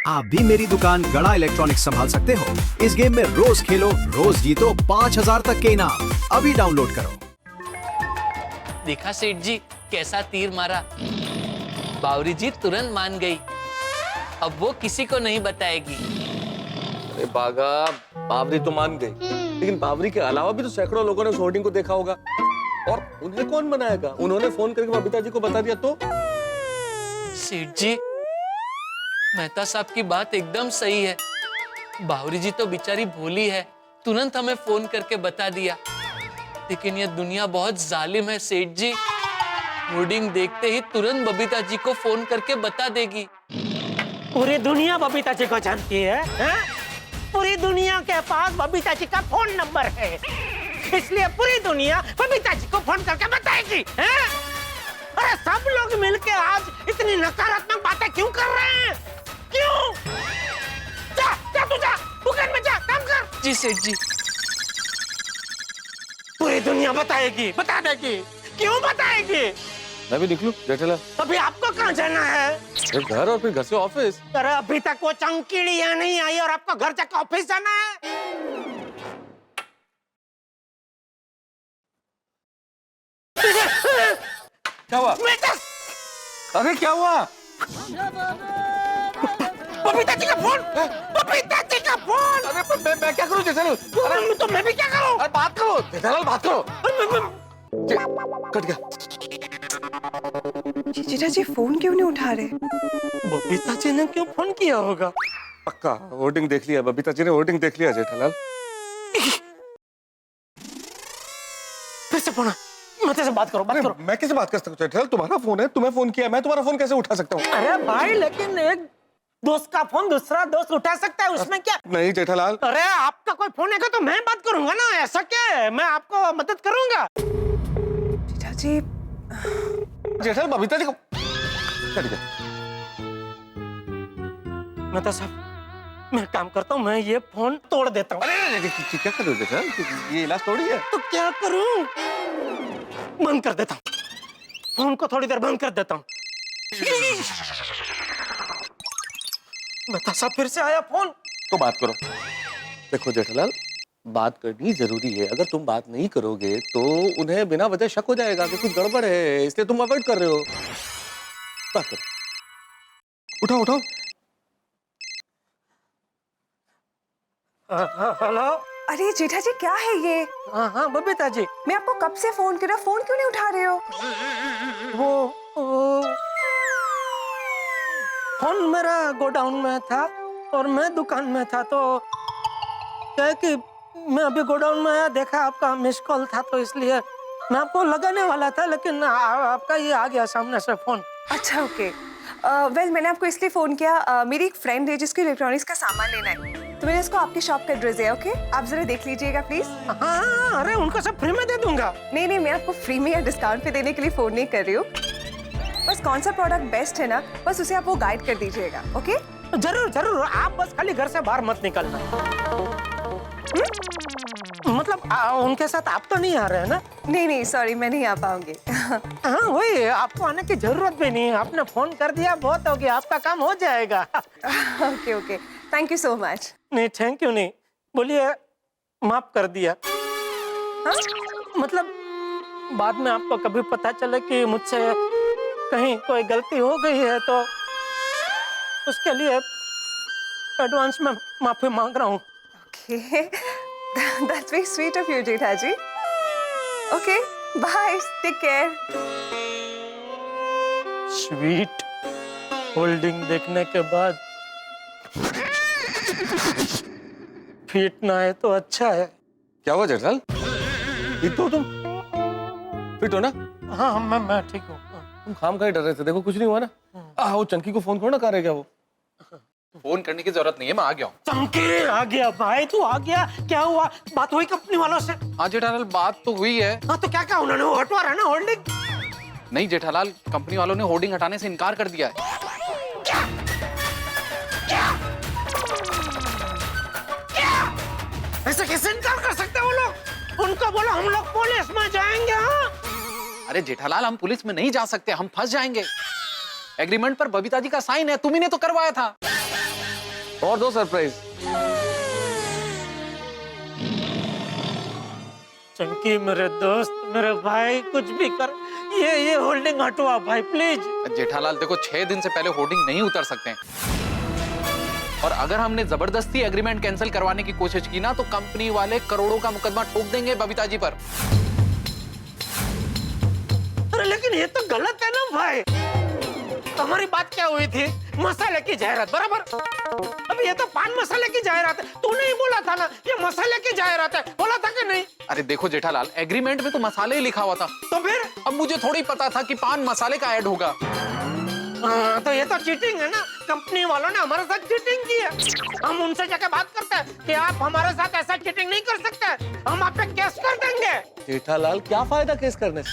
आप भी मेरी दुकान गड़ा इलेक्ट्रॉनिक्स संभाल सकते हो। इस गेम में रोज खेलो, रोज जीतो 5000 तक के इनाम। अभी डाउनलोड करो। देखा सेठ जी कैसा तीर मारा। बावरी जी तुरंत मान गई। अब वो किसी को नहीं बताएगी। अरे बागा, बावरी तो मान गई, लेकिन बावरी के अलावा भी तो सैकड़ों लोगों ने उस होर्डिंग को देखा होगा। और उन्हें कौन बनाएगा? उन्होंने फोन करके बबीता जी को बता दिया तो? सेठ जी, मेहता साहब की बात एकदम सही है। बावरी जी तो बेचारी भोली है, तुरंत हमें फोन करके बता दिया। लेकिन ये दुनिया बहुत जालिम है सेठ जी। होर्डिंग देखते ही तुरंत बबीता जी को फोन करके बता देगी। पूरी दुनिया बबीता जी को जानती है? पूरी दुनिया के पास बबीता जी का फोन नंबर है, इसलिए पूरी दुनिया बबीता जी को फोन करके बताएगी। अरे सब लोग मिलके आज इतनी नकारात्मक बातें क्यों कर रहे हैं? क्यों? जा, जा तू जा, दुकान में जा, काम कर। जी सेठ जी। पूरी दुनिया बताएगी, बता देगी। क्यों बताएगी? मैं भी निकलूं जेठालाल? अभी आपको कहाँ जाना है? घर और फिर घर से ऑफिस। अरे अभी तक वो चंकीड़ियाँ नहीं आई और आपको घर जाकर ऑफिस जाना है? क्या हुआ? अरे क्या हुआ? बबीता जी का फोन! बबीता जी का फोन! अरे मैं क्या करूं जेठालाल? अरे तो मैं भी क्या करूं? अरे बात करो जेठालाल, बात करो। कट गया। जीजा जी फोन क्यों नहीं उठा रहे? बबीता जी ने क्यों फोन किया होगा? पक्का होर्डिंग देख लिया, बबीता जी ने होर्डिंग देख लिया जेठालाल। फिर से फोन। मैं तेरे से बात करो, बात करो। मैं कैसे बात कर सकता हूँ जेठालाल? तुम्हारा फोन है, तुम्हें फोन किया, मैं तुम्हारा फोन कैसे उठा सकता हूँ? अरे भाई, लेकिन एक दोस्त का फोन दूसरा दोस्त उठा सकता है, उसमें क्या? नहीं जेठालाल। अरे आपका कोई फोन है तो मैं बात करूंगा ना, ऐसा क्या है? मैं आपको मदद करूंगा। जीजा जी जेठालाल बबीता जी को कट गया। मेहता साहब, मैं काम करता हूँ, मैं ये फोन तोड़ देता हूँ। अरे क्या कर रहे हो जेठालाल? ये इलाज थोड़ी है। तो क्या करूं? बंद कर देता हूँ फोन को, थोड़ी देर बंद कर देता हूँ। मेहता साहब फिर से आया फोन। तो बात करो। देखो जेठालाल, बात करनी जरूरी है। अगर तुम बात नहीं करोगे तो उन्हें बिना वजह शक हो जाएगा कि कुछ गड़बड़ है, इसलिए तुम अवॉइड कर रहे हो। बात करो, उठाओ उठाओ। हेलो। अरे जीजा जी क्या है ये? हाँ बबीता जी। मैं आपको कब से फोन कर रहा हूँ, फोन क्यों नहीं उठा रहे हो? वो फोन मेरा गोडाउन में था और मैं दुकान में था, तो क्या है कि मैं अभी गोडाउन में आया, देखा आपका मिस कॉल था, तो इसलिए मैं आपको लगाने वाला था, लेकिन आपका ये आ गया सामने से फोन। अच्छा ओके। वेल मैंने आपको इसलिए फोन किया, मेरी एक फ्रेंड है जिसको इलेक्ट्रॉनिक्स का सामान लेना है, तो मैंने इसको आपकी शॉप का एड्रेस दिया। ओके, आप जरा देख लीजिएगा प्लीज। हाँ, अरे उनको सब फ्री में दे दूंगा। नहीं, मैं आपको फ्री में या डिस्काउंट पे देने के लिए फोन नहीं कर रही हूँ। बस कौन सा प्रोडक्ट बेस्ट है ना, बस उसे आप वो गाइड कर दीजिएगा। ओके जरूर जरूर, आप बस खाली घर से बाहर मत निकलना। मतलब उनके साथ आप तो नहीं आ रहे हैं ना? नहीं सॉरी, मैं नहीं आ पाऊंगी। हाँ वही, आपको आने की जरूरत भी नहीं है, आपने फोन कर दिया, बहुत हो गया, आपका काम हो जाएगा। Okay, thank you so much. नहीं थैंक यू नहीं, बोलिए माफ कर दिया। हाँ? मतलब बाद में आपको कभी पता चले कि मुझसे कहीं कोई गलती हो गई है तो उसके लिए एडवांस में माफी मांग रहा हूँ। Okay, that's very sweet of you, Jetha ji. Okay, bye. Take care. Sweet holding देखने के बाद फिट ना है तो अच्छा है। क्या हुआ जेठालाल? ठीक तो तुम फिट हो ना? हाँ मैं ठीक हूँ। तुम खाम खा ही डर रहे थे, देखो कुछ नहीं हुआ ना। वो चंकी को फोन करो ना, कहाँ रह गया वो? फोन करने की जरूरत नहीं है, मैं आ गया हूँ। चंकी आ गया भाई, तू आ गया? क्या हुआ, बात हुई कंपनी वालों से? हाँ जेठालाल, बात तो हुई है। हाँ तो क्या उन्होंने वो हटवा रहा ना होल्डिंग? नहीं जेठालाल, कंपनी वालों ने होर्डिंग हटाने से इनकार कर दिया है। ऐसे कैसे इनकार कर सकते हैं वो लोग? उनको बोलो हम लोग पुलिस में जाएंगे। हाँ अरे जेठालाल, हम पुलिस में नहीं जा सकते, हम फंस जाएंगे। एग्रीमेंट पर बबीता जी का साइन है, तुम ही ने तो करवाया था। और दो सरप्राइज। चंकी मेरे दोस्त, मेरे भाई, कुछ भी कर, ये होल्डिंग हटवा भाई प्लीज। जेठालाल देखो 6 दिन से पहले होर्डिंग नहीं उतर सकते हैं, और अगर हमने जबरदस्ती एग्रीमेंट कैंसिल करवाने की कोशिश की ना तो कंपनी वाले करोड़ों का मुकदमा ठोक देंगे बबीता जी पर। अरे लेकिन ये तो गलत है ना भाई। हमारी बात क्या हुई थी? मसाले की जाहिरात, बराबर। अब ये तो पान मसाले की जाहिरात है। तूने ही बोला था ना ये मसाले की जाहिरात है, बोला था कि नहीं? अरे देखो जेठालाल, एग्रीमेंट में तो मसाले ही लिखा हुआ था। तो फिर अब मुझे थोड़ी पता था कि पान मसाले का ऐड होगा। तो ये तो चीटिंग है ना। कंपनी वालों ने हमारे साथ चीटिंग की है। हम उनसे जाके बात करते हैं कि आप हमारे साथ ऐसा चीटिंग नहीं कर सकते, हम आप पे केस कर देंगे। जेठालाल क्या फायदा केस करने से?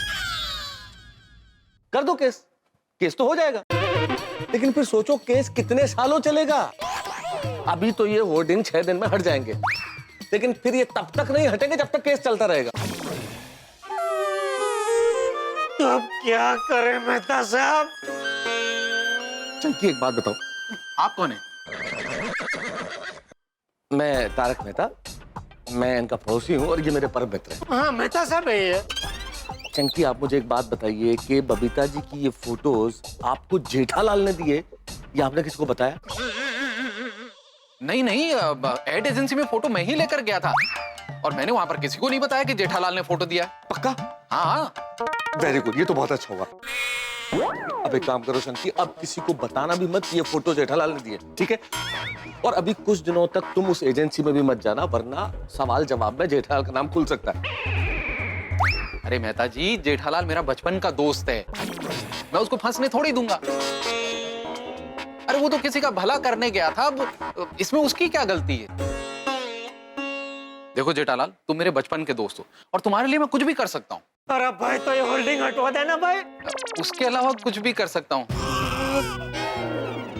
कर दो केस, केस तो हो जाएगा, लेकिन फिर सोचो केस कितने सालों चलेगा। अभी तो ये होर्डिंग 6 दिन में हट जाएंगे, लेकिन फिर ये तब तक नहीं हटेंगे जब तक केस चलता रहेगा। तो अब क्या करें मेहता साहब? चंकी एक बात बताओ, आप कौन है? मैं तारक मेहता, मैं इनका पड़ोसी हूँ और ये मेरे परम मित्र हैं। हाँ मेहता साहब है ये। चंकी आप मुझे एक बात बताइए कि बबीता जी की ये फोटोज आपको जेठालाल ने दिए या आपने किसको बताया? नहीं नहीं, एड एजेंसी में फोटो मैं ही लेकर गया था, और मैंने वहां पर किसी को नहीं बताया कि जेठालाल ने फोटो दिया है। पक्का? हाँ। वेरी गुड, ये तो बहुत अच्छा हुआ। अब एक काम करो शंकी, अब किसी को बताना भी मत ये फोटो जेठालाल ने दिए, ठीक है? और अभी कुछ दिनों तक तुम उस एजेंसी में भी मत जाना, वरना सवाल जवाब में जेठालाल का नाम खुल सकता है। अरे मेहता जी, जेठालाल मेरा बचपन का दोस्त है, मैं उसको फंसने थोड़ी दूंगा। अरे वो तो किसी का भला करने गया था, अब इसमें उसकी क्या गलती है? देखो जेठालाल, तुम मेरे बचपन के दोस्त हो और तुम्हारे लिए मैं कुछ भी कर सकता हूँ। अरे भाई तो ये होल्डिंग हटवा देना भाई। उसके अलावा कुछ भी कर सकता हूँ।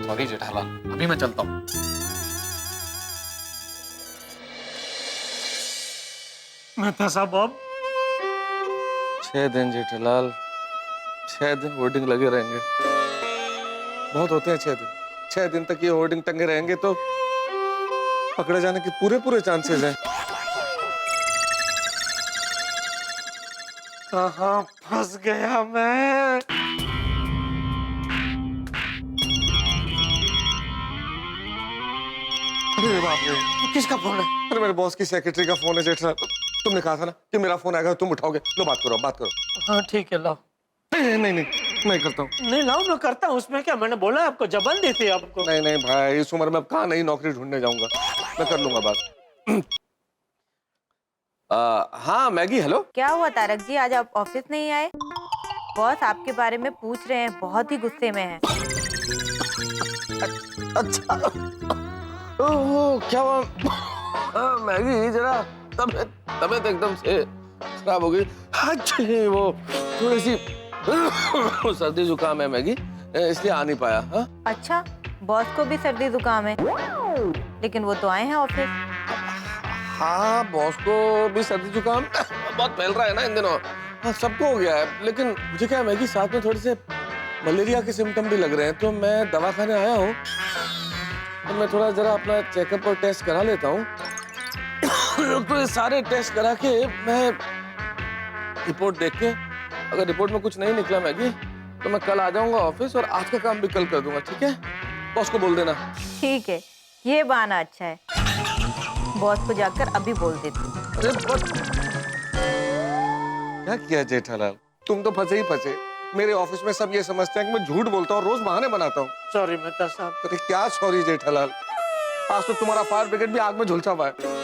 सॉरी जेठालाल, अभी मैं चलता हूँ। मेहता साहब अब 6 दिन जेठालाल, 6 दिन होर्डिंग लगे रहेंगे। बहुत होते हैं 6 दिन। 6 दिन तक ये होर्डिंग टंगे रहेंगे तो पकड़े जाने के पूरे चांसेस हैं। कहाँ फंस गया मैं? अरे बाप रे, किसका फोन है? अरे मेरे बॉस की सेक्रेटरी का फोन है जेठालाल। तुमने कहा था ना कि मेरा फोन आएगा तुम उठाओगे। लो बात करो, बात करो। हाँ ठीक है, लाओ। नहीं मैं करता हूँ। नहीं लाओ, मैं करता हूँ। उसमें क्या, मैंने बोला आपको, जबन दी थी आपको। नहीं भाई, इस उम्र में अब कहाँ नई नौकरी ढूंढने जाऊंगा, मैं कर लूंगा बात। हाँ मैगी, हेलो। क्या हुआ तारक जी, आज आप ऑफिस नहीं आए? बॉस आपके बारे में पूछ रहे हैं, बहुत ही गुस्से में हैं। अच्छा, ओह क्या हुआ? मैगी जरा तबीयत एकदम से खराब हो गई। अच्छा वो थोड़ी सी सर्दी जुकाम है मैगी, इसलिए आ नहीं पाया। हाँ अच्छा, बॉस को भी सर्दी जुकाम है, लेकिन वो तो आए हैं ऑफिस। हाँ बॉस को भी सर्दी जुकाम बहुत फैल रहा है ना इन दिनों। हाँ सबको हो गया है, लेकिन मुझे क्या मैगी साथ में थोड़े से मलेरिया के सिम्टम भी लग रहे हैं, तो मैं दवाखाने आया हूँ, तो मैं थोड़ा जरा अपना चेकअप और टेस्ट करा लेता हूँ। तो ये सारे टेस्ट करा के मैं रिपोर्ट देख के, अगर रिपोर्ट में कुछ नहीं निकला मैगी तो मैं कल आ जाऊंगा ऑफिस और आज का काम भी कल कर दूंगा, ठीक है? बॉस को बोल देना। ठीक है, ये बहाना अच्छा है। बॉस को जाकर अभी बोल देती हूँ। अरे क्या किया जेठालाल, तुम तो फंसे ही फंसे। मेरे ऑफिस में सब ये समझते हैं कि मैं झूठ बोलता हूँ, रोज बहाने बनाता हूँ। सॉरी मेहता साहब। अरे क्या सॉरी जेठालाल, आज तो तुम्हारा फायर ब्रिगेड भी आग में झुलसा हुआ है।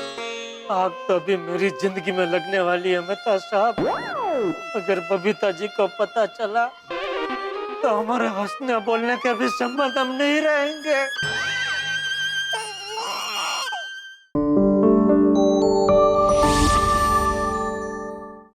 आग तो अभी मेरी जिंदगी में लगने वाली है मेहता साहब। अगर बबीता जी को पता चला तो हमारे हंसने बोलने के भी संबंध हम नहीं रहेंगे।